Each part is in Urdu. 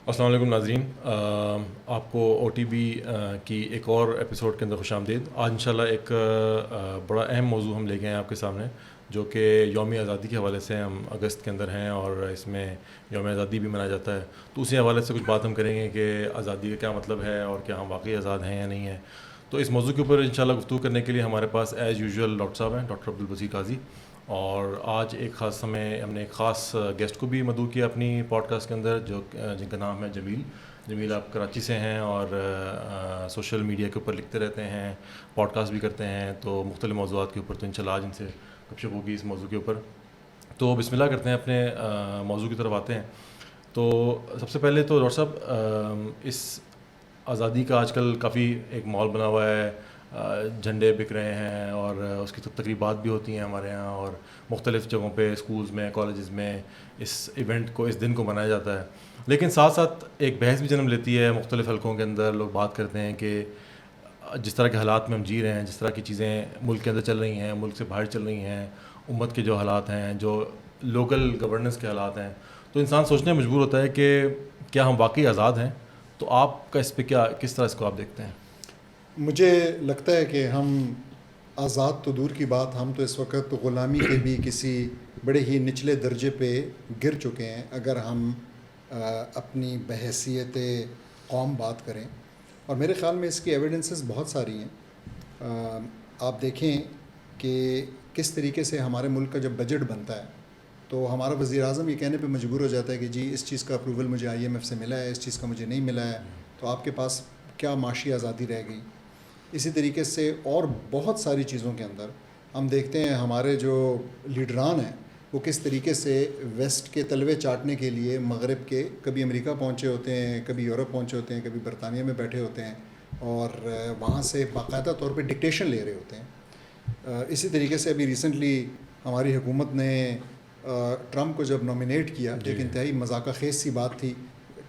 السلام علیکم ناظرین، آپ کو او ٹی بی کی ایک اور ایپیسوڈ کے اندر خوش آمدید۔ آج انشاءاللہ ایک بڑا اہم موضوع ہم لے کے ہیں آپ کے سامنے، جو کہ یوم آزادی کے حوالے سے ہم اگست کے اندر ہیں اور اس میں یوم آزادی بھی منایا جاتا ہے، تو اسی حوالے سے کچھ بات ہم کریں گے کہ آزادی کا کیا مطلب ہے اور کیا ہم واقعی آزاد ہیں یا نہیں ہیں۔ تو اس موضوع کے اوپر انشاءاللہ گفتگو کرنے کے لیے ہمارے پاس ایز یوزول ڈاکٹر صاحب ہیں، ڈاکٹر عبدالبصیر قاضی، اور آج ایک خاص ہم نے ایک خاص گیسٹ کو بھی مدعو کیا اپنی پوڈ کاسٹ کے اندر، جن کا نام ہے جمیل۔ آپ کراچی سے ہیں اور سوشل میڈیا کے اوپر لکھتے رہتے ہیں، پوڈ کاسٹ بھی کرتے ہیں، تو مختلف موضوعات کے اوپر، تو انشاءاللہ آج ان سے گپ شپ ہوگی اس موضوع کے اوپر۔ تو بسم اللہ کرتے ہیں، اپنے موضوع کی طرف آتے ہیں۔ تو سب سے پہلے تو ڈاکٹر صاحب، اس آزادی کا آج کل کافی ایک ماحول بنا ہوا ہے، جھنڈے بک رہے ہیں اور اس کی تقریبات بھی ہوتی ہیں ہمارے یہاں، اور مختلف جگہوں پہ اسکولز میں، کالجز میں اس ایونٹ کو، اس دن کو منایا جاتا ہے۔ لیکن ساتھ ساتھ ایک بحث بھی جنم لیتی ہے، مختلف حلقوں کے اندر لوگ بات کرتے ہیں کہ جس طرح کے حالات میں ہم جی رہے ہیں، جس طرح کی چیزیں ملک کے اندر چل رہی ہیں، ملک سے باہر چل رہی ہیں، امت کے جو حالات ہیں، جو لوکل گورننس کے حالات ہیں، تو انسان سوچنے مجبور ہوتا ہے کہ کیا ہم واقعی آزاد ہیں؟ تو آپ کا اس پہ کس طرح اس کو آپ دیکھتے ہیں؟ مجھے لگتا ہے کہ ہم آزاد تو دور کی بات، ہم تو اس وقت غلامی کے بھی کسی بڑے ہی نچلے درجے پہ گر چکے ہیں، اگر ہم اپنی بحیثیت قوم بات کریں۔ اور میرے خیال میں اس کی ایویڈنسز بہت ساری ہیں۔ آپ دیکھیں کہ کس طریقے سے ہمارے ملک کا جب بجٹ بنتا ہے تو ہمارا وزیر اعظم یہ کہنے پہ مجبور ہو جاتا ہے کہ جی اس چیز کا اپروول مجھے IMF سے ملا ہے، اس چیز کا مجھے نہیں ملا ہے، تو آپ کے پاس کیا معاشی آزادی رہ گئی؟ اسی طریقے سے اور بہت ساری چیزوں کے اندر ہم دیکھتے ہیں ہمارے جو لیڈران ہیں وہ کس طریقے سے ویسٹ کے تلوے چاٹنے کے لیے مغرب کے، کبھی امریکہ پہنچے ہوتے ہیں، کبھی یورپ پہنچے ہوتے ہیں، کبھی برطانیہ میں بیٹھے ہوتے ہیں اور وہاں سے باقاعدہ طور پہ ڈکٹیشن لے رہے ہوتے ہیں۔ اسی طریقے سے ابھی ریسنٹلی ہماری حکومت نے ٹرمپ کو جب نامینیٹ کیا، ایک انتہائی مذاق خیز سی بات تھی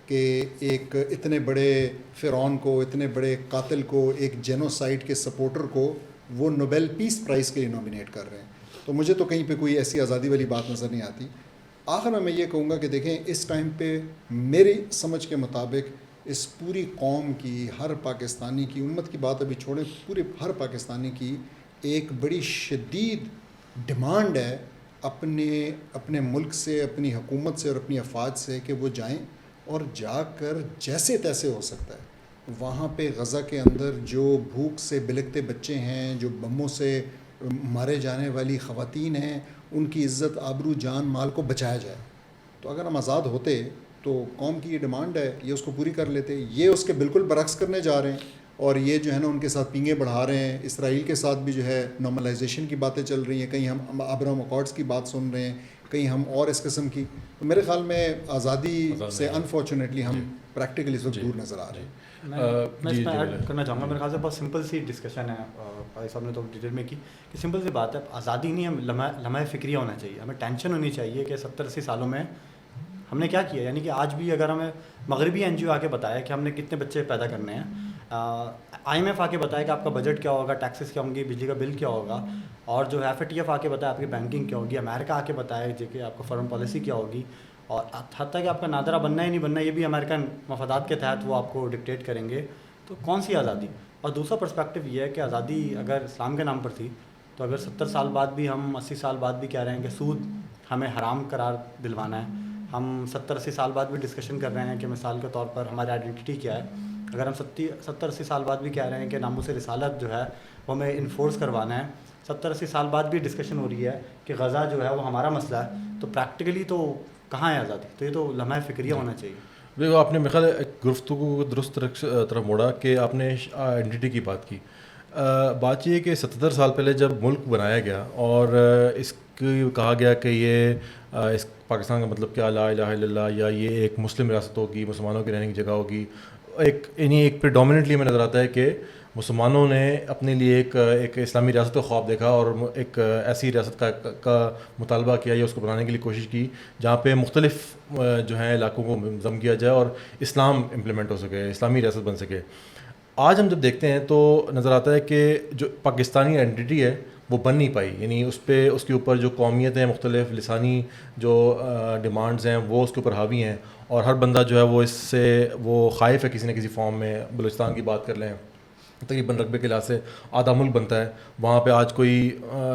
کہ ایک اتنے بڑے فرعون کو، اتنے بڑے قاتل کو، ایک جینوسائیڈ کے سپورٹر کو وہ نوبیل پیس پرائز کے لیے نامینیٹ کر رہے ہیں۔ تو مجھے تو کہیں پہ کوئی ایسی آزادی والی بات نظر نہیں آتی۔ آخر میں یہ کہوں گا کہ دیکھیں اس ٹائم پہ میری سمجھ کے مطابق اس پوری قوم کی، ہر پاکستانی کی، امت کی بات ابھی چھوڑیں، پورے ہر پاکستانی کی ایک بڑی شدید ڈیمانڈ ہے اپنے ملک سے، اپنی حکومت سے اور اپنی افواج سے کہ وہ جائیں اور جا کر جیسے تیسے ہو سکتا ہے وہاں پہ غزہ کے اندر جو بھوک سے بلکتے بچے ہیں، جو بموں سے مارے جانے والی خواتین ہیں، ان کی عزت، آبرو، جان، مال کو بچایا جائے۔ تو اگر ہم آزاد ہوتے تو قوم کی یہ ڈیمانڈ ہے، یہ اس کو پوری کر لیتے۔ یہ اس کے بالکل برعکس کرنے جا رہے ہیں اور یہ جو ہے نا ان کے ساتھ پینگیں بڑھا رہے ہیں۔ اسرائیل کے ساتھ بھی جو ہے نارملائزیشن کی باتیں چل رہی ہیں، کہیں ہم ابراہم اکارڈز کی بات سن رہے ہیں، کہیں ہم اور اس قسم کی۔ تو میرے خیال میں آزادی سے انفارچونیٹلی ہم پریکٹیکلی اس وقت دور نظر آ رہے ہیں۔ میں اس میں ایڈ کرنا چاہوں گا، میرے خیال سے بہت سمپل سی ڈسکشن ہے، بھائی صاحب نے تو ڈیٹیل میں کی کہ سمپل سی بات ہے، آزادی نہیں، ہم لمحہ فکریہ ہونا چاہیے، ہمیں ٹینشن ہونی چاہیے کہ 70-80 سالوں میں ہم نے کیا کیا۔ یعنی کہ آج بھی اگر ہمیں مغربی NGO آ کے بتایا کہ ہم نے کتنے بچے پیدا کرنے ہیں، IMF آ کے بتایا کہ آپ کا بجٹ کیا ہوگا، ٹیکسز کیا ہوں گی، بجلی کا بل کیا ہوگا، اور جو FATF آ کے بتایا آپ کی بینکنگ کیا ہوگی، امریکہ آ کے بتایا کہ آپ کو فارن پالیسی کیا ہوگی، اور حتیٰ کہ آپ کا نادرہ بننا ہی نہیں بننا یہ بھی امریکن مفادات کے تحت وہ آپ کو ڈکٹیٹ کریں گے، تو کون سی آزادی؟ اور دوسرا پرسپیکٹو یہ ہے کہ آزادی اگر اسلام کے نام پر تھی تو اگر 70 سال بعد بھی ہم 80 سال بعد بھی کہہ رہے ہیں کہ سود ہمیں حرام قرار دلوانا ہے، ہم 70-80 سال بعد بھی ڈسکشن کر رہے ہیں کہ مثال کے طور پر ہماری آئیڈینٹی کیا ہے، اگر ہم 70-80 سال بعد بھی کہہ رہے ہیں کہ ناموس رسالت جو ہے وہ ہمیں انفورس کروانا ہے، 70-80 سال بعد بھی ڈسکشن ہو رہی ہے کہ غزہ جو ہے وہ ہمارا مسئلہ ہے، تو پریکٹیکلی تو کہاں ہے آزادی؟ تو یہ تو لمحہ فکریہ ہونا چاہیے۔ دیکھو، آپ نے میرے خیال ایک گفتگو کو درست طرف موڑا کہ آپ نے آئیڈینٹی کی بات کی۔ بات یہ ہے کہ 77 سال پہلے جب ملک بنایا گیا اور اس کی کہا گیا کہ یہ اس پاکستان کا مطلب کیا، لا الہ الا اللہ، یا یہ ایک مسلم ریاست ہوگی، مسلمانوں کی رہنے کی جگہ ہوگی، ایک پریڈومیننٹلی ہمیں نظر آتا ہے کہ مسلمانوں نے اپنے لیے ایک اسلامی ریاست کا خواب دیکھا اور ایک ایسی ریاست کا مطالبہ کیا یا اس کو بنانے کے لیے کوشش کی جہاں پہ مختلف جو ہیں علاقوں کو منظم کیا جائے اور اسلام امپلیمنٹ ہو سکے، اسلامی ریاست بن سکے۔ آج ہم جب دیکھتے ہیں تو نظر آتا ہے کہ جو پاکستانی آئیڈینٹی ہے وہ بن نہیں پائی، یعنی اس کے اوپر جو قومیت ہیں، مختلف لسانی جو ڈیمانڈز ہیں وہ اس کے اوپر حاوی ہیں، اور ہر بندہ جو ہے وہ اس سے وہ خائف ہے کسی نہ کسی فارم میں. بلوچستان کی بات کر لیں, تقریباً رقبے کے لحاظ سے آدھا ملک بنتا ہے, وہاں پہ آج کوئی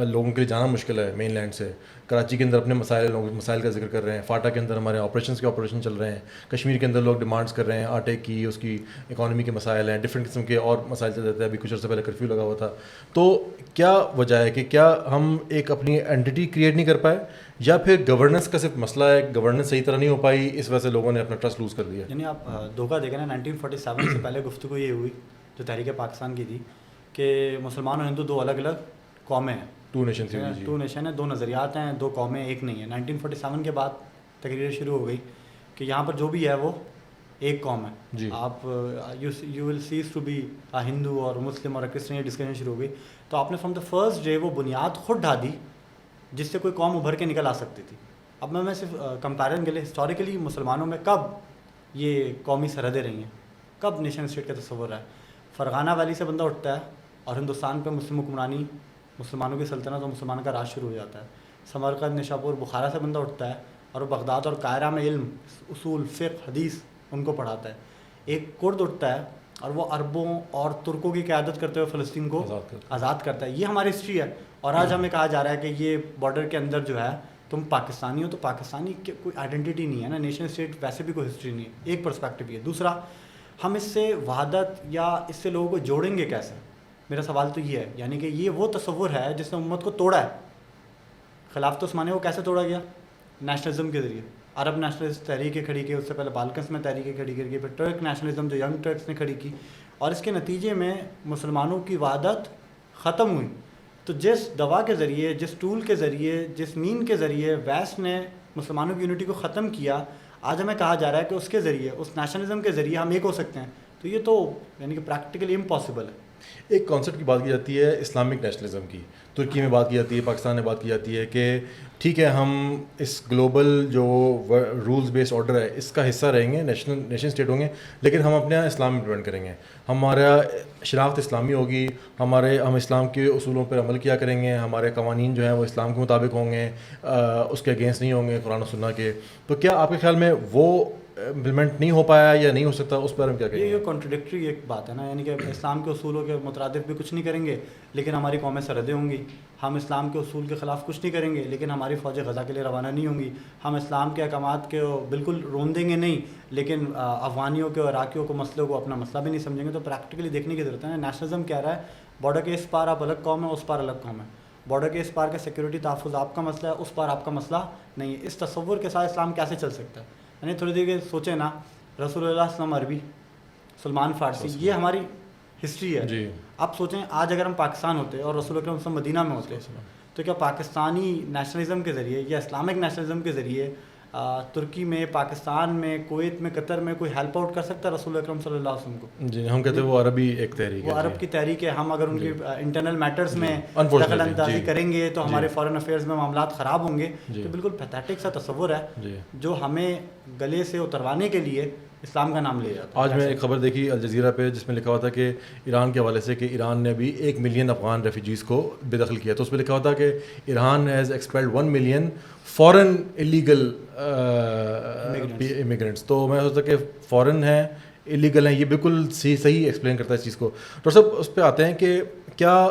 لوگوں کے لیے جانا مشکل ہے مین لینڈ سے. کراچی کے اندر اپنے مسائل کا ذکر کر رہے ہیں, فاٹا کے اندر ہمارے آپریشن چل رہے ہیں, کشمیر کے اندر لوگ ڈیمانڈس کر رہے ہیں آٹے کی, اس کی اکانومی کے مسائل ہیں, ڈفرینٹ قسم کے اور مسائل چل جاتے ہیں. ابھی کچھ عرصے پہلے کرفیو لگا ہوا تھا. تو کیا وجہ ہے کہ کیا ہم ایک اپنی اینٹی کریٹ نہیں کر پائے, یا پھر گورننس کا صرف مسئلہ ہے, گورننس صحیح طرح نہیں ہو پائی, اس وجہ سے لوگوں نے اپنا ٹرسٹ لوز کر دیا؟ یعنی آپ دھوکہ دیکھیں نا, 1947 سے پہلے گفتگو یہ ہوئی جو تحریک پاکستان کی تھی کہ مسلمان اور ہندو دو الگ الگ قومیں ہیں, two nation theory. Two nation ہے, دو نظریات ہیں, دو قومیں ایک نہیں ہیں. 1947 کے بعد تقریریں شروع ہو گئی کہ یہاں پر جو بھی ہے وہ ایک قوم ہے. جی, آپ you will cease to be Hindu اور مسلم اور کرسچن, یہ ڈسکشن شروع ہو گئی. تو آپ نے فرام دا فرسٹ ڈے وہ بنیاد خود ڈھا دی جس سے کوئی قوم ابھر کے نکل آ سکتی تھی. اب میں صرف کمپیرن کے لیے ہسٹوریکلی مسلمانوں میں کب یہ قومی سرحدیں رہی ہیں, کب نیشن اسٹیٹ کا تصور ہے. فرغانہ ویلی سے بندہ اٹھتا ہے اور ہندوستان پہ مسلم حکمرانی, مسلمانوں کی سلطنت اور مسلمانوں کا راج شروع ہو جاتا ہے. سمرقند, نشاپور, بخارا سے بندہ اٹھتا ہے اور وہ بغداد اور قاہرہ میں علم, اصول, فقہ, حدیث ان کو پڑھاتا ہے. ایک کرد اٹھتا ہے اور وہ عربوں اور ترکوں کی قیادت کرتے ہوئے فلسطین کو آزاد کرتا ہے. یہ ہماری ہسٹری ہے. اور آج ہمیں کہا جا رہا ہے کہ یہ بارڈر کے اندر جو ہے تم پاکستانی ہو, تو پاکستانی کی کوئی آئیڈینٹی نہیں ہے نا, نیشن اسٹیٹ ویسے بھی کوئی ہسٹری نہیں ہے. ایک پرسپیکٹو یہ. دوسرا, ہم اس سے وحدت یا اس سے لوگوں کو جوڑیں گے کیسے, میرا سوال تو یہ ہے. یعنی کہ یہ وہ تصور ہے جس نے امت کو توڑا ہے. خلافت عثمانیہ کو کیسے توڑا گیا؟ نیشنلزم کے ذریعے. عرب نیشنلسٹ تحریکیں کھڑی کی, اس سے پہلے بالکنس میں تحریکیں کھڑی کی گئی, پھر ٹرک نیشنلزم جو ینگ ٹرکس نے کھڑی کی, اور اس کے نتیجے میں مسلمانوں کی وحدت ختم ہوئی. تو جس دوا کے ذریعے, جس ٹول کے ذریعے, جس مین کے ذریعے ویسٹ نے مسلمانوں کی یونٹی کو ختم کیا, آج ہمیں کہا جا رہا ہے کہ اس کے ذریعے, اس نیشنلزم کے ذریعے ہم ایک ہو سکتے ہیں. تو یہ تو یعنی کہ پریکٹیکلی امپاسبل ہے. ایک کانسیپٹ کی بات کی جاتی ہے اسلامک نیشنلزم کی, ترکی میں بات کی جاتی ہے, پاکستان میں بات کی جاتی ہے کہ ٹھیک ہے ہم اس گلوبل جو رولز بیسڈ آرڈر ہے اس کا حصہ رہیں گے, نیشن اسٹیٹ ہوں گے, لیکن ہم اپنے یہاں اسلام امپلیمنٹ کریں گے, ہمارا شناخت اسلامی ہوگی, ہم اسلام کے اصولوں پر عمل کیا کریں گے, ہمارے قوانین جو ہیں وہ اسلام کے مطابق ہوں گے, اس کے اگینسٹ نہیں ہوں گے قرآن و سنہ کے. تو کیا آپ کے خیال میں وہ امپلیمنٹ نہیں ہو پایا یا نہیں ہو سکتا, اس پر ہم کیا کہیں گے؟ یہ کانٹرڈکٹری ایک بات ہے نا, یعنی کہ اسلام کے اصولوں کے مترادف بھی کچھ نہیں کریں گے لیکن ہماری قومیں سرحدیں ہوں گی. ہم اسلام کے اصول کے خلاف کچھ نہیں کریں گے لیکن ہماری فوجیں غزہ کے لیے روانہ نہیں ہوں گی. ہم اسلام کے احکامات کے بالکل رون دیں گے نہیں, لیکن افغانیوں کے, عراقیوں کو, مسئلوں کو اپنا مسئلہ بھی نہیں سمجھیں گے. تو پریکٹیکلی دیکھنے کی ضرورت ہے. نیشنلزم کہہ رہا ہے بارڈر کے اس پار آپ الگ قوم ہے, اس پار الگ قوم ہے. بارڈر کے اس پار کا سیکورٹی تحفظ آپ کا مسئلہ ہے, اس پار آپ کا مسئلہ نہیں ہے. اس تصور کے ساتھ اسلام کیسے چل سکتا ہے؟ یعنی تھوڑی دیر کے سوچیں نا, رسول اللہ صلی اللہ علیہ وسلم عربی, سلمان فارسی, یہ ہماری ہسٹری ہے. جی, آپ سوچیں آج اگر ہم پاکستان ہوتے اور رسول اکرم صلی اللہ علیہ وسلم مدینہ میں ہوتے تو کیا پاکستانی نیشنلزم کے ذریعے یا اسلامک نیشنلزم کے ذریعے ترکی میں, پاکستان میں, کویت میں, قطر میں کوئی ہیلپ آؤٹ کر سکتا ہے رسول اکرم صلی اللہ علیہ وسلم کو؟ جی, ہم کہتے ہیں وہ عربی ایک تحریک ہے, وہ عرب کی تحریک ہے. ہم اگر ان کی انٹرنل میٹرز میں دخل اندازی کریں گے تو ہمارے فارن افیئرز میں معاملات خراب ہوں گے. تو بالکل پیتھیٹک سا تصور ہے جو ہمیں گلے سے اتروانے کے لیے اسلام کا نام لے جاتا ہے. آج میں ایک خبر دیکھی الجزیرہ پہ جس میں لکھا ہوا تھا کہ ایران کے حوالے سے کہ ایران نے ابھی 1 ملین افغان ریفیوجیز کو بے دخل کیا. تو اس پہ لکھا ہوا تھا کہ Iran has expelled 1 million foreign illegal immigrants. تو میں سوچتا کہ فورن ہیں, الیگل ہیں, یہ بالکل صحیح ایکسپلین کرتا ہے اس چیز کو. ڈاکٹر صاحب اس پہ آتے ہیں کہ کیا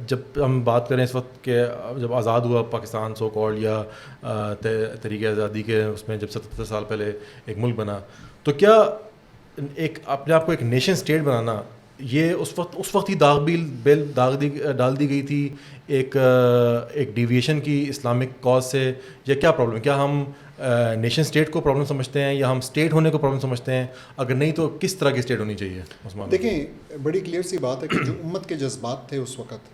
جب ہم بات کریں اس وقت کہ جب آزاد ہوا پاکستان سو کالڈ یا تحریک آزادی کے اس میں جب 77 سال پہلے ایک ملک بنا, تو کیا ایک اپنے آپ کو ایک نیشن اسٹیٹ بنانا یہ اس وقت ہی ڈال دی گئی تھی ایک ڈیویشن کی اسلامک کاز سے, یا کیا پرابلم؟ کیا ہم نیشن اسٹیٹ کو پرابلم سمجھتے ہیں یا ہم اسٹیٹ ہونے کو پرابلم سمجھتے ہیں؟ اگر نہیں تو کس طرح کی اسٹیٹ ہونی چاہیے؟ دیکھیں بڑی کلیئر سی بات ہے کہ جو امت کے جذبات تھے اس وقت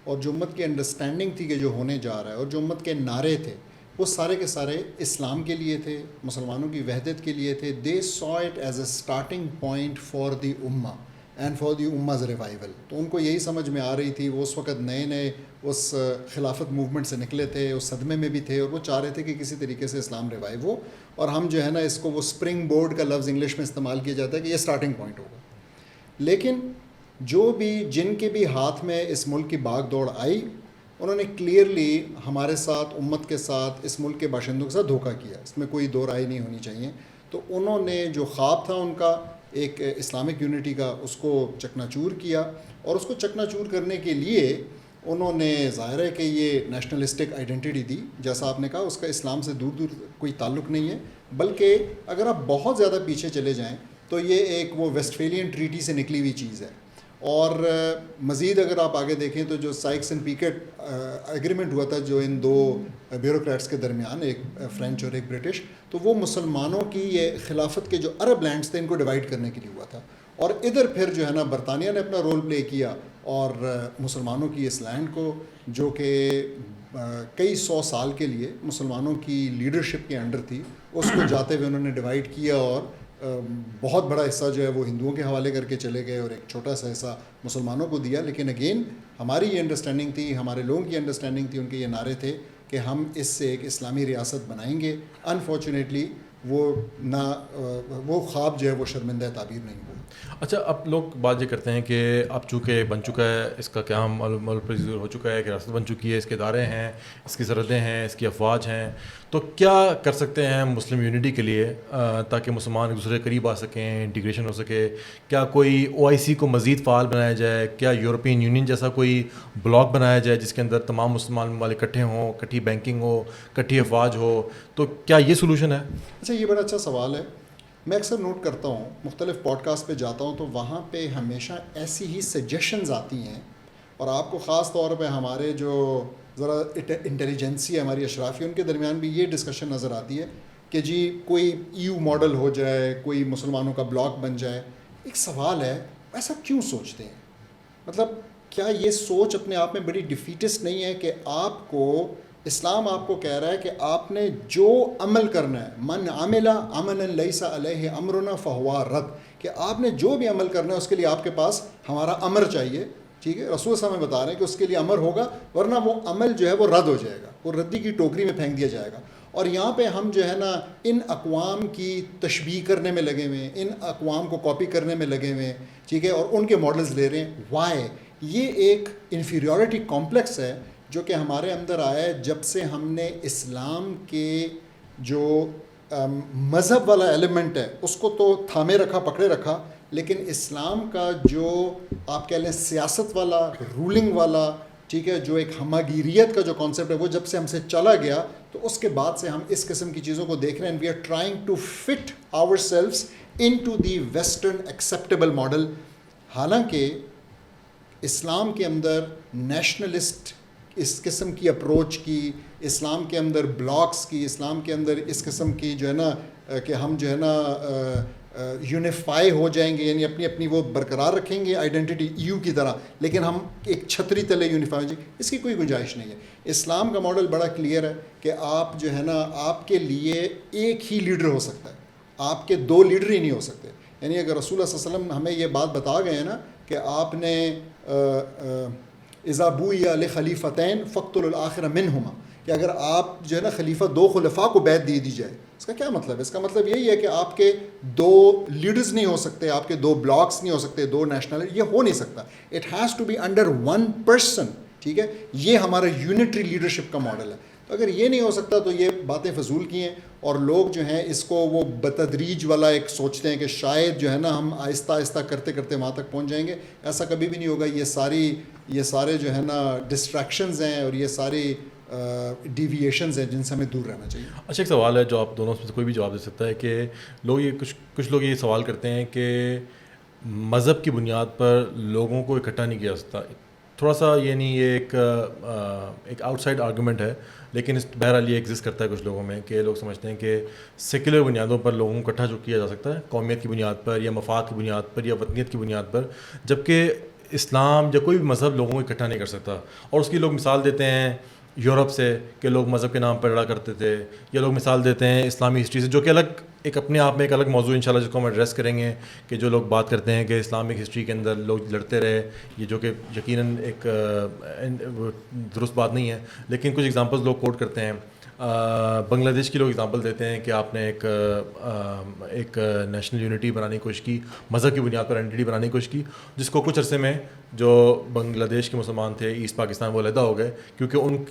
اور جو امت کی انڈرسٹینڈنگ تھی کہ جو ہونے جا رہا ہے اور جو امت کے نعرے تھے وہ سارے کے سارے اسلام کے لیے تھے, مسلمانوں کی وحدت کے لیے تھے. They so it is a starting point for the امہ اینڈ فار دی اماز ریوائول. تو ان کو یہی سمجھ میں آ رہی تھی, وہ اس وقت نئے اس خلافت موومنٹ سے نکلے تھے, اس صدمے میں بھی تھے اور وہ چاہ رہے تھے کہ کسی طریقے سے اسلام ریوائیو ہو. اور ہم جو ہے نا اس کو وہ اسپرنگ بورڈ کا لفظ انگلش میں استعمال کیا جاتا ہے کہ یہ اسٹارٹنگ پوائنٹ ہوگا. لیکن جن کے بھی ہاتھ میں اس ملک کی باغ دوڑ آئی انہوں نے کلیئرلی ہمارے ساتھ، امت کے ساتھ، اس ملک کے باشندوں کے ساتھ دھوکہ کیا. اس میں کوئی دو رائے نہیں ہونی چاہیے. تو انہوں نے جو خواب تھا ان کا ایک اسلامک یونٹی کا، اس کو چکنا چور کیا. اور اس کو چکنا چور کرنے کے لیے انہوں نے ظاہر ہے کہ یہ نیشنلسٹک آئیڈینٹی دی. جیسا آپ نے کہا اس کا اسلام سے دور دور کوئی تعلق نہیں ہے، بلکہ اگر آپ بہت زیادہ پیچھے چلے جائیں تو یہ ایک وہ ویسٹفیلین ٹریٹی سے نکلی ہوئی چیز ہے. اور مزید اگر آپ آگے دیکھیں تو جو سائکس اینڈ پیکٹ ایگریمنٹ ہوا تھا جو ان دو بیوروکریٹس کے درمیان، ایک فرینچ اور ایک برٹش، تو وہ مسلمانوں کی یہ خلافت کے جو عرب لینڈس تھے ان کو ڈیوائڈ کرنے کے لیے ہوا تھا. اور ادھر پھر جو ہے نا برطانیہ نے اپنا رول پلے کیا اور مسلمانوں کی اس لینڈ کو، جو کہ کئی 100 سال کے لیے مسلمانوں کی لیڈرشپ کے انڈر تھی، اس کو جاتے ہوئے انہوں نے ڈیوائڈ کیا اور بہت بڑا حصہ جو ہے وہ ہندوؤں کے حوالے کر کے چلے گئے اور ایک چھوٹا سا حصہ مسلمانوں کو دیا. لیکن اگین ہماری یہ انڈرسٹینڈنگ تھی، ہمارے لوگوں کی انڈرسٹینڈنگ تھی، ان کے یہ نعرے تھے کہ ہم اس سے ایک اسلامی ریاست بنائیں گے. انفارچونیٹلی وہ خواب جو ہے وہ شرمندہ تعبیر نہیں ہوا. اچھا، اب لوگ بات یہ کرتے ہیں کہ اب چونکہ بن چکا ہے، اس کا قیام ملک پذیر ہو چکا ہے، ایک ریاست بن چکی ہے، اس کے ادارے ہیں، اس کی سرحدیں ہیں، اس کی افواج ہیں، تو کیا کر سکتے ہیں مسلم یونٹی کے لیے تاکہ مسلمان ایک دوسرے کے قریب آ سکیں، انٹیگریشن ہو سکے؟ کیا کوئی OIC کو مزید فعال بنایا جائے؟ کیا یورپین یونین جیسا کوئی بلاک بنایا جائے جس کے اندر تمام مسلمان ممالک اکٹھے ہوں، اکٹھی بینکنگ ہو، اکٹھی افواج ہو؟ تو کیا یہ سولوشن ہے؟ اچھا، یہ بڑا اچھا سوال ہے. میں اکثر نوٹ کرتا ہوں، مختلف پوڈ کاسٹ پہ جاتا ہوں تو وہاں پہ ہمیشہ ایسی ہی سجیشنز آتی ہیں. اور آپ کو خاص طور پہ ہمارے جو ذرا انٹیلیجنسی ہے، ہماری اشرافی، ان کے درمیان بھی یہ ڈسکشن نظر آتی ہے کہ جی کوئی EU ماڈل ہو جائے، کوئی مسلمانوں کا بلاک بن جائے. ایک سوال ہے، ایسا کیوں سوچتے ہیں؟ مطلب کیا یہ سوچ اپنے آپ میں بڑی ڈیفیٹسٹ نہیں ہے کہ آپ کو اسلام آپ کو کہہ رہا ہے کہ آپ نے جو عمل کرنا ہے، من عمل عملا لیس علیہ امرنا فہو رد، کہ آپ نے جو بھی عمل کرنا ہے اس کے لیے آپ کے پاس ہمارا امر چاہیے. ٹھیک ہے، رسول صلی اللہ علیہ وسلم بتا رہے ہیں کہ اس کے لیے امر ہوگا، ورنہ وہ عمل جو ہے وہ رد ہو جائے گا، وہ ردی کی ٹوکری میں پھینک دیا جائے گا. اور یہاں پہ ہم جو ہے نا ان اقوام کی تشبیہ کرنے میں لگے ہوئے ہیں، ان اقوام کو کاپی کرنے میں لگے ہوئے ہیں. ٹھیک ہے، اور ان کے ماڈلز لے رہے ہیں. وائی؟ یہ ایک انفیریورٹی کمپلیکس ہے جو کہ ہمارے اندر آیا ہے جب سے ہم نے اسلام کے جو مذہب والا ایلیمنٹ ہے اس کو تو تھامے رکھا، پکڑے رکھا، لیکن اسلام کا جو آپ کہہ لیں سیاست والا، رولنگ والا، ٹھیک ہے، جو ایک ہماگیریت کا جو کانسیپٹ ہے وہ جب سے ہم سے چلا گیا تو اس کے بعد سے ہم اس قسم کی چیزوں کو دیکھ رہے ہیں. We are trying to fit ourselves into the western acceptable model. حالانکہ اسلام کے اندر نیشنلسٹ اس قسم کی اپروچ کی، اسلام کے اندر بلاکس کی، اسلام کے اندر اس قسم کی جو ہے نا کہ ہم جو ہے نا یونیفائی ہو جائیں گے، یعنی اپنی اپنی وہ برقرار رکھیں گے آئیڈینٹی EU کی طرح، لیکن ہم ایک چھتری تلے یونیفائی ہو جائیں گے، اس کی کوئی گنجائش نہیں ہے. اسلام کا ماڈل بڑا کلیئر ہے کہ آپ جو ہے نا آپ کے لیے ایک ہی لیڈر ہو سکتا ہے، آپ کے دو لیڈر ہی نہیں ہو سکتے. یعنی اگر رسول اللہ صلی اللہ علیہ وسلم ہمیں یہ بات بتا گئے ہیں نا کہ آپ نے اذا بوئی لخلیفتین فاقتلوا الآخر منہما، کہ اگر آپ جو ہے نا خلیفہ دو خلفاء کو بیعت دی جائے، اس کا کیا مطلب ہے؟ اس کا مطلب یہی ہے کہ آپ کے دو لیڈرز نہیں ہو سکتے، آپ کے دو بلاکس نہیں ہو سکتے، دو نیشنل، یہ ہو نہیں سکتا. It has to be under one person. ٹھیک ہے، یہ ہمارا یونٹری لیڈرشپ کا ماڈل ہے. تو اگر یہ نہیں ہو سکتا تو یہ باتیں فضول کی ہیں، اور لوگ جو ہیں اس کو وہ بتدریج والا ایک سوچتے ہیں کہ شاید جو ہے نا ہم آہستہ آہستہ کرتے کرتے وہاں تک پہنچ جائیں گے. ایسا کبھی بھی نہیں ہوگا. یہ سارے جو ہے نا ڈسٹریکشنز ہیں اور یہ ساری ڈیویشنز ہیں جن سے ہمیں دور رہنا چاہیے. اچھا، ایک سوال ہے جو آپ دونوں میں سے کوئی بھی جواب دے سکتا ہے کہ لوگ یہ کچھ لوگ یہ سوال کرتے ہیں کہ مذہب کی بنیاد پر لوگوں کو اکٹھا نہیں کیا سکتا. تھوڑا سا یعنی یہ ایک آؤٹ سائڈ آرگومنٹ ہے، لیکن اس بہرحال یہ ایگزسٹ کرتا ہے کچھ لوگوں میں کہ لوگ سمجھتے ہیں کہ سیکولر بنیادوں پر لوگوں کو اکٹھا جو کیا جا سکتا ہے، قومیت کی بنیاد پر یا مفاد کی بنیاد پر یا وطنیت کی بنیاد پر، جبکہ اسلام یا کوئی بھی مذہب لوگوں کو اکٹھا نہیں کر سکتا. اور اس کی لوگ مثال دیتے ہیں یورپ سے کہ لوگ مذہب کے نام پر لڑا کرتے تھے، یا لوگ مثال دیتے ہیں اسلامی ہسٹری سے، جو کہ ایک اپنے آپ میں ایک الگ موضوع انشاءاللہ جس کو ہم ایڈریس کریں گے، کہ جو لوگ بات کرتے ہیں کہ اسلامک ہسٹری کے اندر لوگ لڑتے رہے، یہ جو کہ یقیناً ایک درست بات نہیں ہے. لیکن کچھ ایگزامپلز لوگ کوٹ کرتے ہیں. بنگلہ دیش کے لوگ اگزامپل دیتے ہیں کہ آپ نے ایک نیشنل یونٹی بنانے کی کوشش کی, مذہب کی بنیاد پر آئیڈینٹی بنانے کی کوشش کی, جس کو کچھ عرصے میں جو بنگلہ دیش کے مسلمان تھے ایسٹ پاکستان وہ علیحدہ ہو گئے, کیونکہ ان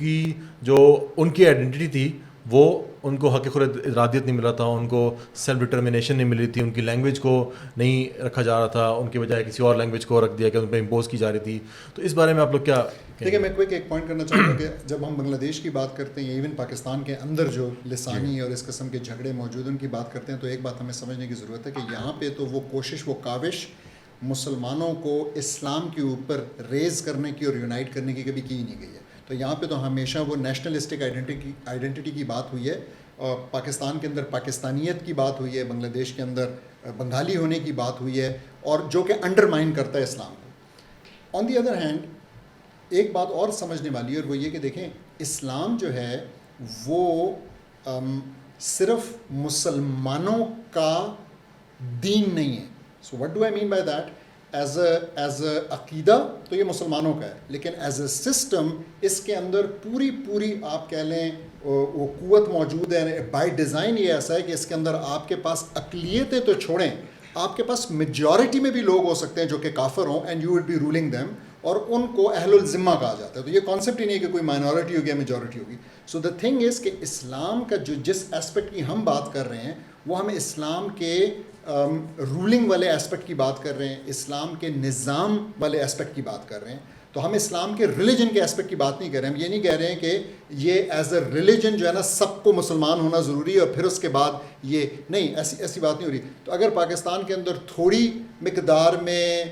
کی آئیڈینٹی تھی وہ ان کو حق خود ارادیت نہیں ملا تھا, ان کو سیلف ڈٹرمنیشن نہیں ملی تھی, ان کی لینگویج کو نہیں رکھا جا رہا تھا, ان کے بجائے کسی اور لینگویج کو رکھ دیا کہ ان پہ امپوز کی جا رہی تھی. تو اس بارے میں آپ لوگ کیا دیکھیں, میں کوئی ایک پوائنٹ کرنا چاہوں گا کہ جب ہم بنگلہ دیش کی بات کرتے ہیں, ایون پاکستان کے اندر جو لسانی اور اس قسم کے جھگڑے موجود ہیں ان کی بات کرتے ہیں, تو ایک بات ہمیں سمجھنے کی ضرورت ہے کہ یہاں پہ تو وہ کوشش, وہ کاوش مسلمانوں کو اسلام کے اوپر ریز کرنے کی اور یونائٹ کرنے کی کبھی کی نہیں گئی ہے. تو یہاں پہ تو ہمیشہ وہ نیشنلسٹک آئیڈینٹی کی بات ہوئی ہے, اور پاکستان کے اندر پاکستانیت کی بات ہوئی ہے, بنگلہ دیش کے اندر بنگالی ہونے کی بات ہوئی ہے, اور جو کہ انڈرمائن کرتا ہے اسلام کو. آن دی ادر ہینڈ ایک بات اور سمجھنے والی ہے, اور وہ یہ کہ دیکھیں اسلام جو ہے وہ صرف مسلمانوں کا دین نہیں ہے. So what do I mean by that? As a عقیدہ تو یہ مسلمانوں کا ہے, لیکن ایز اے سسٹم اس کے اندر پوری آپ کہہ لیں وہ قوت موجود ہے. بائی ڈیزائن یہ ایسا ہے کہ اس کے اندر آپ کے پاس اقلیتیں تو چھوڑیں, آپ کے پاس میجورٹی میں بھی لوگ ہو سکتے ہیں جو کہ کافر ہوں, and you would be ruling them, اور ان کو اہل الذمہ کہا جاتا ہے. تو یہ کانسیپٹ ہی نہیں ہے کہ کوئی مائنورٹی ہوگی یا میجورٹی ہوگی. سو دا تھنگ از کہ اسلام کا جس اسپیکٹ کی ہم بات کر رہے ہیں وہ ہم اسلام کے رولنگ والے اسپیکٹ کی بات کر رہے ہیں, اسلام کے نظام والے اسپیکٹ کی بات کر رہے ہیں. تو ہم اسلام کے ریلیجن کے اسپیکٹ کی بات نہیں کر رہے ہیں. ہم یہ نہیں کہہ رہے ہیں کہ یہ ایز اے ریلیجن جو ہے نا سب کو مسلمان ہونا ضروری ہے اور پھر اس کے بعد یہ نہیں, ایسی بات نہیں ہو رہی. تو اگر پاکستان کے اندر تھوڑی مقدار میں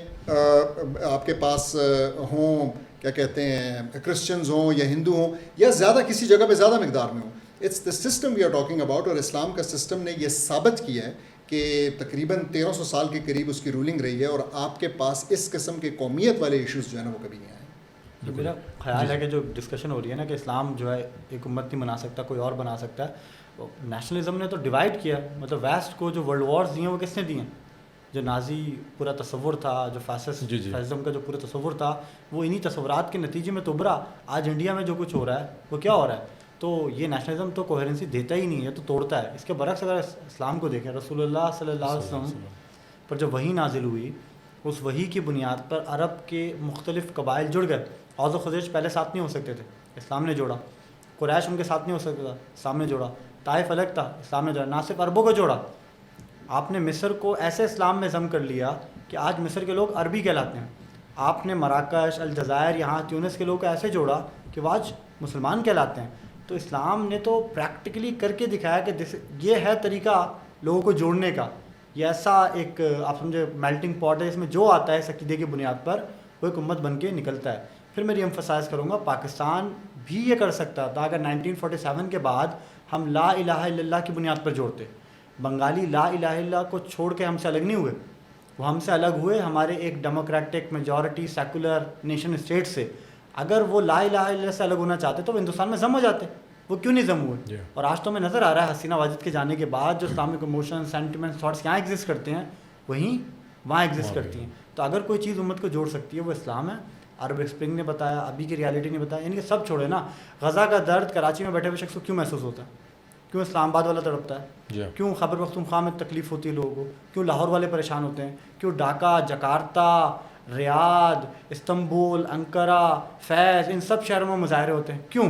آپ کے پاس ہوں, کیا کہتے ہیں, کرسچنز ہوں یا ہندو ہوں, یا زیادہ کسی جگہ پہ زیادہ مقدار میں ہوں, it's the system we are talking about. اور اسلام کا سسٹم نے یہ ثابت کیا ہے کہ تقریباً 1300 سال کے قریب اس کی رولنگ رہی ہے, اور آپ کے پاس اس قسم کے قومیت والے ایشوز جو ہے نا وہ کبھی نہیں آئے. میرا خیال ہے کہ جو ڈسکشن ہو رہی ہے نا کہ اسلام جو ہے ایک امت نہیں بنا سکتا, کوئی اور بنا سکتا ہے. نیشنلزم نے تو ڈیوائڈ کیا, مطلب ویسٹ کو جو ورلڈ وارز دیے ہیں وہ کس نے دیے ہیں؟ جو نازی پورا تصور تھا, جو فیسزم کا جو پورا تصور تھا, وہ انہی تصورات کے نتیجے میں تو ابھرا. آج انڈیا میں جو کچھ ہو رہا ہے وہ کیا ہو رہا ہے؟ تو یہ نیشنلزم تو کوہرنسی دیتا ہی نہیں ہے, تو توڑتا ہے. اس کے برعکس اگر اسلام کو دیکھیں, رسول اللہ صلی اللہ علیہ وسلم پر جب وحی نازل ہوئی, اس وحی کی بنیاد پر عرب کے مختلف قبائل جڑ گئے. اوس و خزرج پہلے ساتھ نہیں ہو سکتے تھے, اسلام نے جوڑا. قریش ان کے ساتھ نہیں ہو سکتا تھا, اسلام نے جوڑا. طائف الگ تھا, اسلام نے جوڑا. نہ صرف عربوں کو جوڑا, آپ نے مصر کو ایسے اسلام میں ضم کر لیا کہ آج مصر کے لوگ عربی کہلاتے ہیں. آپ نے مراکش, الجزائر, یہاں تیونس کے لوگوں کو ایسے جوڑا کہ وہ آج مسلمان کہلاتے ہیں. تو اسلام نے تو پریکٹیکلی کر کے دکھایا کہ یہ ہے طریقہ لوگوں کو جوڑنے کا. یہ ایسا ایک آپ سمجھے میلٹنگ پاٹ ہے, اس میں جو آتا ہے اس عقیدے کی بنیاد پر وہ ایک امت بن کے نکلتا ہے. پھر میں ایمفسائز کروں گا, پاکستان بھی یہ کر سکتا تھا اگر 1947 کے بعد ہم لا الہ الا اللہ کی بنیاد پر جوڑتے. بنگالی لا الہ الا اللہ کو چھوڑ کے ہم سے الگ نہیں ہوئے, وہ ہم سے الگ ہوئے ہمارے ایک democratic majority secular nation state سے. اگر وہ لا الہ الا اللہ سے الگ ہونا چاہتے تو وہ ہندوستان میں ضم ہو جاتے, وہ کیوں نہیں ضم ہوئے؟ اور آج تو ہمیں نظر آ رہا ہے حسینہ واجد کے جانے کے بعد جو اسلامک ایموشن, سینٹیمنٹس, تھاٹس یہاں ایگزسٹ کرتے ہیں وہیں وہاں ایگزسٹ کرتی ہیں. تو اگر کوئی چیز امت کو جوڑ سکتی ہے وہ اسلام ہے. عرب اسپرنگ نے بتایا, ابھی کی ریالٹی نے بتایا, یعنی کہ سب چھوڑے نا. غزہ کا درد کراچی میں بیٹھے ہوئے شخص کو کیوں محسوس ہوتا ہے؟ کیوں اسلام آباد والا تڑپتا ہے؟ کیوں خیبر پختونخوا میں تکلیف ہوتی ہے لوگوں کو؟ کیوں لاہور والے پریشان ہوتے ہیں؟ کیوں ڈھاکہ, جکارتا, ریاض, استنبول, انقرہ, فیض, ان سب شہروں میں مظاہرے ہوتے ہیں؟ کیوں؟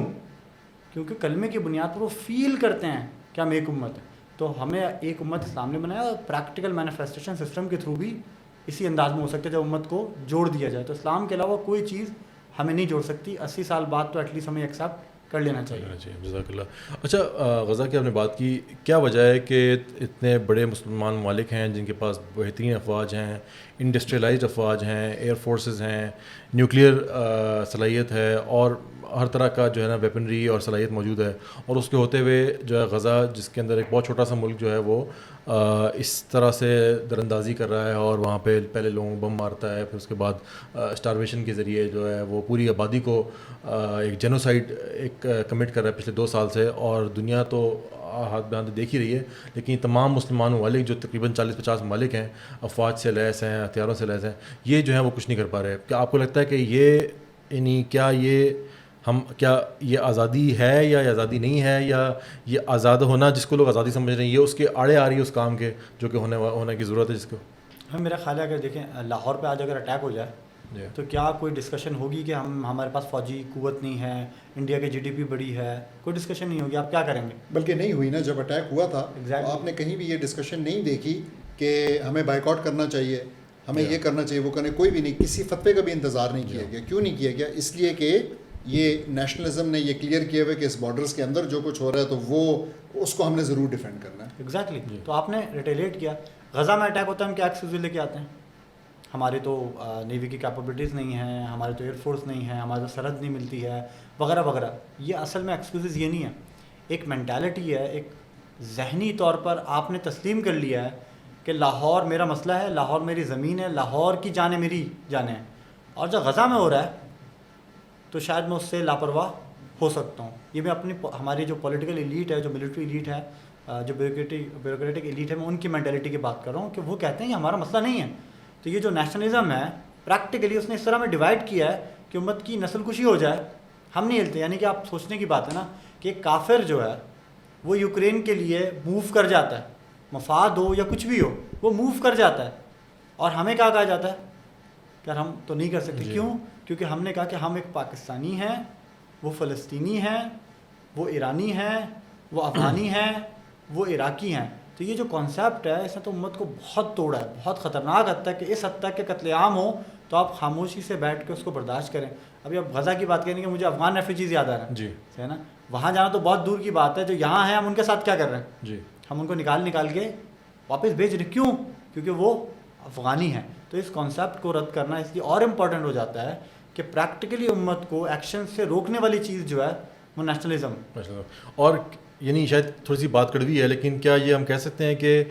کیونکہ کلمے کی بنیاد پر وہ فیل کرتے ہیں کہ ہم ایک امت ہیں. تو ہمیں ایک امت اسلام نے بنایا, اور پریکٹیکل مینیفیسٹیشن سسٹم کے تھرو بھی اسی انداز میں ہو سکتے جب امت کو جوڑ دیا جائے. تو اسلام کے علاوہ کوئی چیز ہمیں نہیں جوڑ سکتی. 80 سال بعد تو ایٹ لیسٹ ہمیں ایکسیپٹ کر لینا چاہیے. جزاک اللہ. اچھا, غزہ کی آپ نے بات کی, کیا وجہ ہے کہ اتنے بڑے مسلمان ممالک ہیں جن کے پاس بہترین افواج ہیں, انڈسٹریلائزڈ افواج ہیں, ایئر فورسز ہیں, نیوکلیئر صلاحیت ہے, اور ہر طرح کا جو ہے نا ویپنری اور صلاحیت موجود ہے, اور اس کے ہوتے ہوئے جو ہے غزہ جس کے اندر ایک بہت چھوٹا سا ملک جو ہے وہ اس طرح سے دراندازی کر رہا ہے, اور وہاں پہ پہلے لوگوں کو بم مارتا ہے, پھر اس کے بعد اسٹارویشن کے ذریعے جو ہے وہ پوری آبادی کو ایک جینوسائڈ ایک کمٹ کر رہا ہے پچھلے 2 سال سے. اور دنیا تو ہاتھ بہاند دیکھ ہی رہی ہے, لیکن تمام مسلمان ممالک جو تقریباً 40-50 ممالک ہیں افواج سے لیس ہیں, ہتھیاروں سے لیس ہیں, یہ جو ہیں وہ کچھ نہیں کر پا رہے. کیا آپ کو لگتا ہے کہ یہ یعنی کیا یہ ہم کیا یہ آزادی ہے یا یہ آزادی نہیں ہے, یا یہ آزاد ہونا جس کو لوگ آزادی سمجھ رہے ہیں یہ اس کے آڑے آ رہی ہے اس کام کے جو کہ ہونے کی ضرورت ہے جس کو. میرا خیال ہے اگر دیکھیں لاہور پہ آج اگر اٹیک ہو جائے تو کیا کوئی ڈسکشن ہوگی کہ ہمارے پاس فوجی قوت نہیں ہے, انڈیا کی GDP بڑی ہے, کوئی ڈسکشن نہیں ہوگی. آپ کیا کریں گے؟ بلکہ نہیں ہوئی نا, جب اٹیک ہوا تھا آپ نے کہیں بھی یہ ڈسکشن نہیں دیکھی کہ ہمیں بائیکاٹ کرنا چاہیے, ہمیں یہ کرنا چاہیے, وہ کرنے, کوئی بھی نہیں, کسی فتوے کا بھی انتظار نہیں کیا گیا. کیوں نہیں کیا گیا؟ اس لیے کہ یہ نیشنلزم نے یہ کلیئر کیا ہوا کہ اس بارڈرز کے اندر جو کچھ ہو رہا ہے تو وہ اس کو ہم نے ضرور ڈیفینڈ کرنا ہے. ایگزیکٹلی. تو آپ نے ریٹیلیٹ کیا. غزہ میں اٹیک ہوتا ہے, ہم کیا ایکسکیوز لے کے آتے ہیں؟ ہماری تو نیوی کی کیپبلٹیز نہیں ہیں, ہماری تو ایئر فورس نہیں ہے, ہماری تو سرحد نہیں ملتی ہے, وغیرہ وغیرہ. یہ اصل میں ایکسکیوزز یہ نہیں ہے, ایک مینٹالٹی ہے, ایک ذہنی طور پر آپ نے تسلیم کر لیا ہے کہ لاہور میرا مسئلہ ہے, لاہور میری زمین ہے, لاہور کی جانیں میری جانیں ہیں. اور جب غزہ میں ہو رہا ہے تو شاید میں اس سے لاپرواہ ہو سکتا ہوں. یہ میں اپنی ہماری جو پولیٹیکل ایلیٹ ہے, جو ملٹری ایلیٹ ہے, جو بیوروکریٹک ایلیٹ ہے, میں ان کی مینٹلٹی کی بات کر رہا ہوں کہ وہ کہتے ہیں یہ ہمارا مسئلہ نہیں ہے. تو یہ جو نیشنلزم ہے پریکٹیکلی اس نے اس طرح میں ڈیوائڈ کیا ہے کہ امت کی نسل کشی ہو جائے, ہم نہیں ہلتے. یعنی کہ آپ سوچنے کی بات ہے نا کہ ایک کافر جو ہے وہ یوکرین کے لیے موو کر جاتا ہے, مفاد ہو یا کچھ بھی ہو, وہ موو کر جاتا ہے, اور ہمیں کیا کہا جاتا ہے کہ ہم تو نہیں کر سکتے. کیوں؟ کیونکہ ہم نے کہا کہ ہم ایک پاکستانی ہیں, وہ فلسطینی ہیں, وہ ایرانی ہیں, وہ افغانی ہیں, وہ عراقی ہیں. تو یہ جو کانسیپٹ ہے اس نے تو امت کو بہت توڑا ہے, بہت خطرناک حد تک, کہ اس حد تک کہ قتل عام ہو تو آپ خاموشی سے بیٹھ کے اس کو برداشت کریں. ابھی اب غزہ کی بات کریں گے, مجھے افغان ریفیوجیز یاد آ رہے ہیں. جی ہے نا, وہاں جانا تو بہت دور کی بات ہے, جو یہاں ہیں ہم ان کے ساتھ کیا کر رہے ہیں؟ جی ہم ان کو نکال کے واپس بھیج رہے. کیوں؟ کیونکہ وہ افغانی ہیں. تو اس کانسیپٹ کو رد کرنا اس لیے اور امپورٹنٹ ہو جاتا ہے کہ پریکٹیکلی امت کو ایکشن سے روکنے والی چیز جو ہے وہ نیشنلزم. اور یعنی شاید تھوڑی سی بات کڑوی ہے, لیکن کیا یہ ہم کہہ سکتے ہیں کہ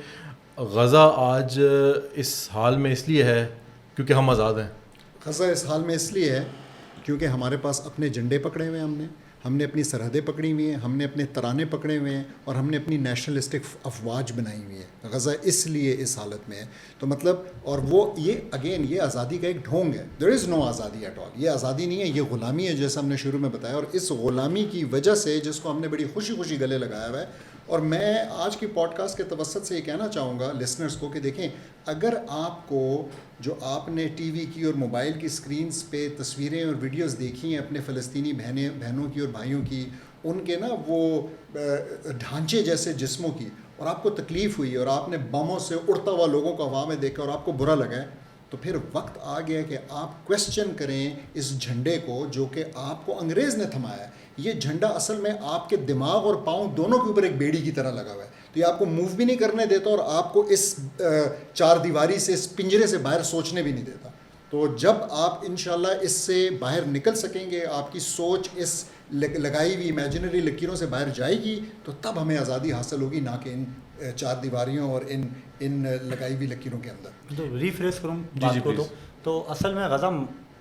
غزہ آج اس حال میں اس لیے ہے کیونکہ ہم آزاد ہیں؟ غزہ اس حال میں اس لیے ہے کیونکہ ہمارے پاس اپنے جھنڈے پکڑے ہوئے ہیں, ہم نے اپنی سرحدیں پکڑی ہوئی ہیں, ہم نے اپنے ترانے پکڑے ہوئے ہیں, اور ہم نے اپنی نیشنلسٹک افواج بنائی ہوئی ہے. غزہ اس لیے اس حالت میں ہے. تو مطلب, اور وہ یہ اگین یہ آزادی کا ایک ڈھونگ ہے. دیر از نو آزادی ایٹ آل. یہ آزادی نہیں ہے, یہ غلامی ہے, جیسے ہم نے شروع میں بتایا. اور اس غلامی کی وجہ سے جس کو ہم نے بڑی خوشی خوشی گلے لگایا ہوا ہے. اور میں آج کی پوڈ کاسٹ کے توسط سے یہ کہنا چاہوں گا لسنرز کو کہ دیکھیں, اگر آپ کو جو آپ نے ٹی وی کی اور موبائل کی اسکرینز پہ تصویریں اور ویڈیوز دیکھی ہیں اپنے فلسطینی بہنوں کی اور بھائیوں کی, ان کے نا وہ ڈھانچے جیسے جسموں کی, اور آپ کو تکلیف ہوئی اور آپ نے بموں سے اڑتا ہوا لوگوں کو ہوا میں دیکھا اور آپ کو برا لگا ہے, تو پھر وقت آ گیا کہ آپ کویسچن کریں اس جھنڈے کو جو کہ آپ کو انگریز نے تھمایا ہے. یہ جھنڈا اصل میں آپ کے دماغ اور پاؤں دونوں کے اوپر ایک بیڑی کی طرح لگا ہوا ہے. تو یہ آپ کو موو بھی نہیں کرنے دیتا اور آپ کو اس چار دیواری سے, اس پنجرے سے باہر سوچنے بھی نہیں دیتا. تو جب آپ انشاءاللہ اس سے باہر نکل سکیں گے, آپ کی سوچ اس لگائی ہوئی امیجنری لکیروں سے باہر جائے گی, تو تب ہمیں آزادی حاصل ہوگی, نہ کہ ان چار دیواریوں اور ان لگائی ہوئی لکیروں کے اندر. تو ریفریش کروں بات کو, تو اصل میں غزہ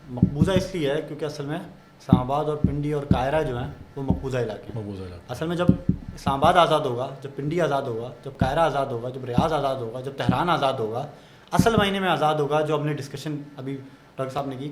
مقبوضہ اس لیے ہے کیونکہ اصل میں اسلام آباد اور پنڈی اور قاہرہ جو ہیں وہ مقبوضہ علاقے ہیں. اصل میں جب اسلام آباد آزاد ہوگا, جب پنڈی آزاد ہوگا, جب قاہرہ آزاد ہوگا, جب ریاض آزاد ہوگا, جب تہران آزاد ہوگا, اصل معنی میں آزاد ہوگا, جو ہم نے ڈسکشن ابھی ڈاکٹر صاحب نے کی,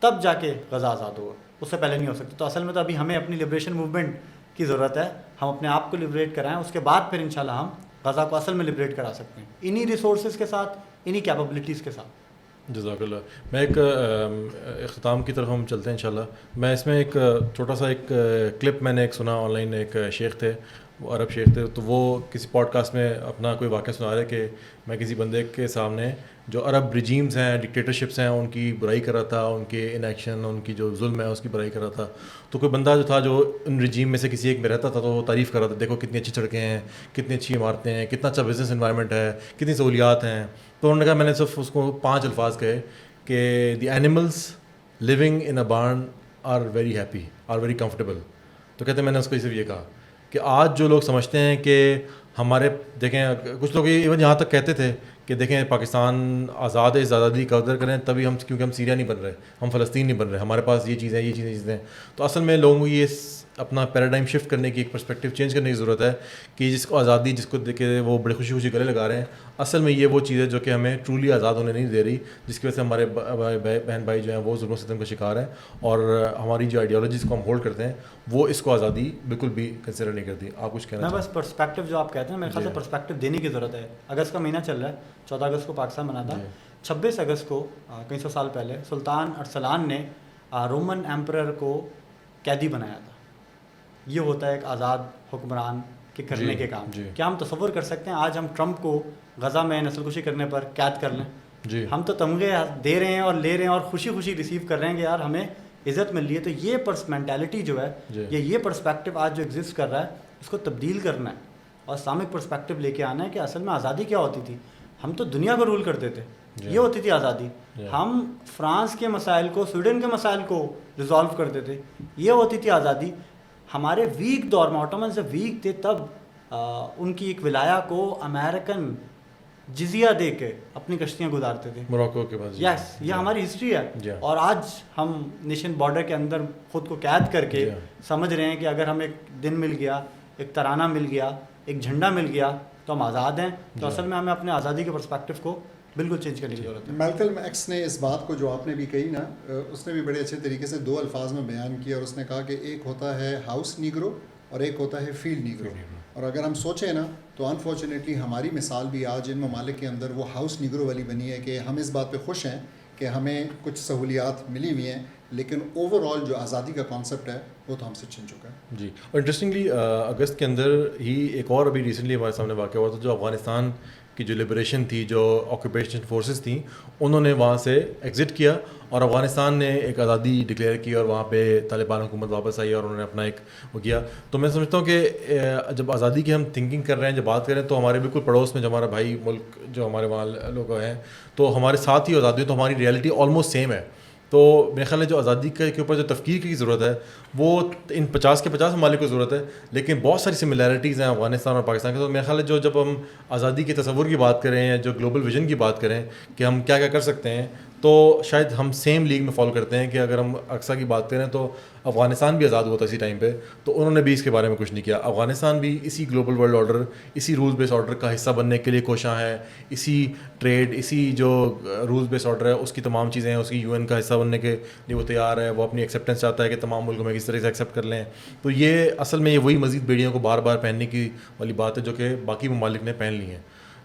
تب جا کے غزہ آزاد ہوگا, اس سے پہلے نہیں ہو سکتا. تو اصل میں تو ابھی ہمیں اپنی لبریشن موومنٹ کی ضرورت ہے, ہم اپنے آپ کو لبریٹ کرائیں, اس کے بعد پھر انشاءاللہ ہم غزہ کو اصل میں لبریٹ کرا سکتے ہیں انہی ریسورسز کے ساتھ, انہی کیپبلٹیز کے ساتھ. جزاک اللہ. میں ایک اختتام کی طرف ہم چلتے ہیں انشاءاللہ. میں اس میں ایک چھوٹا سا ایک کلپ میں نے ایک سنا آن لائن, ایک شیخ تھے, وہ عرب شیخ تھے, تو وہ کسی پوڈ کاسٹ میں اپنا کوئی واقعہ سنا رہے کہ میں کسی بندے کے سامنے جو عرب رجیمز ہیں, ڈکٹیٹرشپس ہیں, ان کی برائی کر رہا تھا, ان کے انیکشن, ان کی جو ظلم ہے اس کی برائی کر رہا تھا. تو کوئی بندہ جو تھا جو ان رجیم میں سے کسی ایک میں رہتا تھا, تو وہ تعریف کر رہا تھا, دیکھو کتنی اچھی سڑکیں ہیں, کتنی اچھی عمارتیں ہیں, کتنا اچھا بزنس انوائرمنٹ ہے, کتنی سہولیات ہیں. تو انہوں نے کہا, میں نے صرف اس کو 5 الفاظ کہے کہ the animals living in a barn are very happy, are very comfortable. تو کہتے ہیں میں نے اس کو صرف یہ کہا کہ آج جو لوگ سمجھتے ہیں کہ ہمارے, دیکھیں کچھ لوگ ایون یہاں تک کہتے تھے کہ دیکھیں پاکستان آزاد ہے، اس آزادی کا قدر کریں تبھی ہم، کیونکہ ہم سیریا نہیں بن رہے، ہم فلسطین نہیں بن رہے، ہمارے پاس یہ چیزیں ہیں. تو اصل میں لوگوں کو یہ اپنا پیراڈائم شفٹ کرنے کی، ایک پرسپیکٹیو چینج کرنے کی ضرورت ہے کہ جس کو آزادی، جس کو دیکھ کے وہ بڑے خوشی گلے لگا رہے ہیں، اصل میں یہ وہ چیز ہے جو کہ ہمیں ٹرولی آزاد ہونے نہیں دے رہی، جس کی وجہ سے ہمارے بہن بھائی جو ہیں وہ ظلم و ستم کا شکار ہیں، اور ہماری جو آئیڈیالوجیز کو ہم ہولڈ کرتے ہیں وہ اس کو آزادی بالکل بھی کنسیڈر نہیں کرتی. آپ کچھ کہنا؟ میں بس پرسپیکٹیو جو آپ کہتے ہیں میرے خیال سے پرسپیکٹیو دینے کی ضرورت ہے. اگست کا مہینہ چل رہا ہے، 14 اگست کو پاکستان بنا تھا. 26 اگست کو کئی سو سال پہلے سلطان ارسلان نے رومن ایمپرر کو قیدی بنایا تھا. یہ ہوتا ہے ایک آزاد حکمران کے کرنے کے کام. کیا ہم تصور کر سکتے ہیں آج ہم ٹرمپ کو غزہ میں نسل کشی کرنے پر قید کر لیں؟ ہم تو تمغے دے رہے ہیں اور لے رہے ہیں اور خوشی خوشی ریسیو کر رہے ہیں کہ یار ہمیں عزت مل رہی ہے. تو یہ مینٹیلٹی جو ہے یہ پرسپیکٹیو آج جو ایگزسٹ کر رہا ہے اس کو تبدیل کرنا ہے اور اسلامک پرسپیکٹیو لے کے آنا ہے کہ اصل میں آزادی کیا ہوتی تھی. ہم تو دنیا کو رول کرتے تھے، یہ ہوتی تھی آزادی. ہم فرانس کے مسائل کو، سویڈن کے مسائل کو ریزالو کرتے تھے، یہ ہوتی تھی آزادی. ہمارے ویک دور میں آٹومن سے ویک تھے تب ان کی ایک ولایہ کو امریکن جزیہ دے کے اپنی کشتیاں گزارتے تھے موراکو کے پاس. یس یہ ہماری ہسٹری ہے. اور آج ہم نیشن بارڈر کے اندر خود کو قید کر کے سمجھ رہے ہیں کہ اگر ہم ایک دن مل گیا، ایک ترانہ مل گیا، ایک جھنڈا مل گیا تو ہم آزاد ہیں. تو اصل میں ہمیں اپنے آزادی کے پرسپیکٹیو کو بالکل چینج کرنے کی ضرورت ہے. میلکلم ایکس نے اس بات کو جو آپ نے بھی کہی نا، اس نے بھی بڑے اچھے طریقے سے 2 الفاظ میں بیان کیا، اور اس نے کہا کہ ایک ہوتا ہے ہاؤس نیگرو اور ایک ہوتا ہے فیلڈ نیگرو. اور اگر ہم سوچیں نا تو انفارچونیٹلی ہماری مثال بھی آج ان ممالک کے اندر وہ ہاؤس نیگرو والی بنی ہے کہ ہم اس بات پہ خوش ہیں کہ ہمیں کچھ سہولیات ملی ہوئی ہیں، لیکن اوور آل جو آزادی کا کانسیپٹ ہے وہ تو ہم سے چھن چکا ہے. جی. اور انٹرسٹنگلی اگست کے اندر ہی ایک اور ابھی ریسنٹلی ہمارے سامنے واقع ہوا تھا، جو افغانستان کی جو لبریشن تھی، جو آکوپیشن فورسز تھیں، انہوں نے وہاں سے ایگزٹ کیا اور افغانستان نے ایک آزادی ڈکلیئر کی اور وہاں پہ طالبان حکومت واپس آئی اور انہوں نے اپنا ایک وہ کیا. تو میں سمجھتا ہوں کہ جب آزادی کی ہم تھنکنگ کر رہے ہیں، جب بات کر رہے ہیں، تو ہمارے بالکل پڑوس میں جو ہمارا بھائی ملک جو ہمارے وہاں لوگ ہیں تو ہمارے ساتھ ہی آزادی، تو ہماری ریئلٹی آلموسٹ سیم ہے. تو میرے خیال ہے جو آزادی کے اوپر جو تفکیر کی ضرورت ہے وہ ان 50 کے 50 ممالک کو ضرورت ہے، لیکن بہت ساری سملیرٹیز ہیں افغانستان اور پاکستان کے. تو میرے خیال ہے جب ہم آزادی کے تصور کی بات کریں یا جو گلوبل ویژن کی بات کریں کہ ہم کیا کیا کر سکتے ہیں، تو شاید ہم سیم لیگ میں فالو کرتے ہیں. کہ اگر ہم اقصیٰ کی بات کریں تو افغانستان بھی آزاد ہوا تھا اسی ٹائم پہ، تو انہوں نے بھی اس کے بارے میں کچھ نہیں کیا. افغانستان بھی اسی گلوبل ورلڈ آرڈر، اسی رولز بیس آرڈر کا حصہ بننے کے لیے کوشاں ہے، اسی ٹریڈ، اسی جو رولز بیس آرڈر ہے اس کی تمام چیزیں ہیں، اس کی UN کا حصہ بننے کے لیے وہ تیار ہے. وہ اپنی ایکسیپٹنس چاہتا ہے کہ تمام ملکوں میں کس طرح سے ایکسیپٹ کر لیں. تو یہ اصل میں یہ وہی مزید بیڑیوں کو بار بار پہننے کی والی بات ہے جو کہ باقی ممالک نے پہن لی ہیں.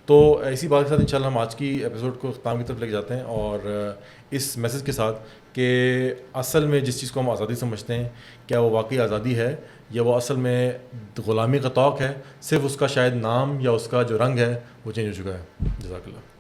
تو اسی بات کے ساتھ انشاءاللہ ہم آج کی ایپیسوڈ کو اختتام کی طرف لے کے جاتے ہیں، اور اس میسج کے ساتھ کہ اصل میں جس چیز کو ہم آزادی سمجھتے ہیں، کیا وہ واقعی آزادی ہے یا وہ اصل میں غلامی کا طوق ہے؟ صرف اس کا شاید نام یا اس کا جو رنگ ہے وہ چینج ہو چکا ہے. جزاک اللہ.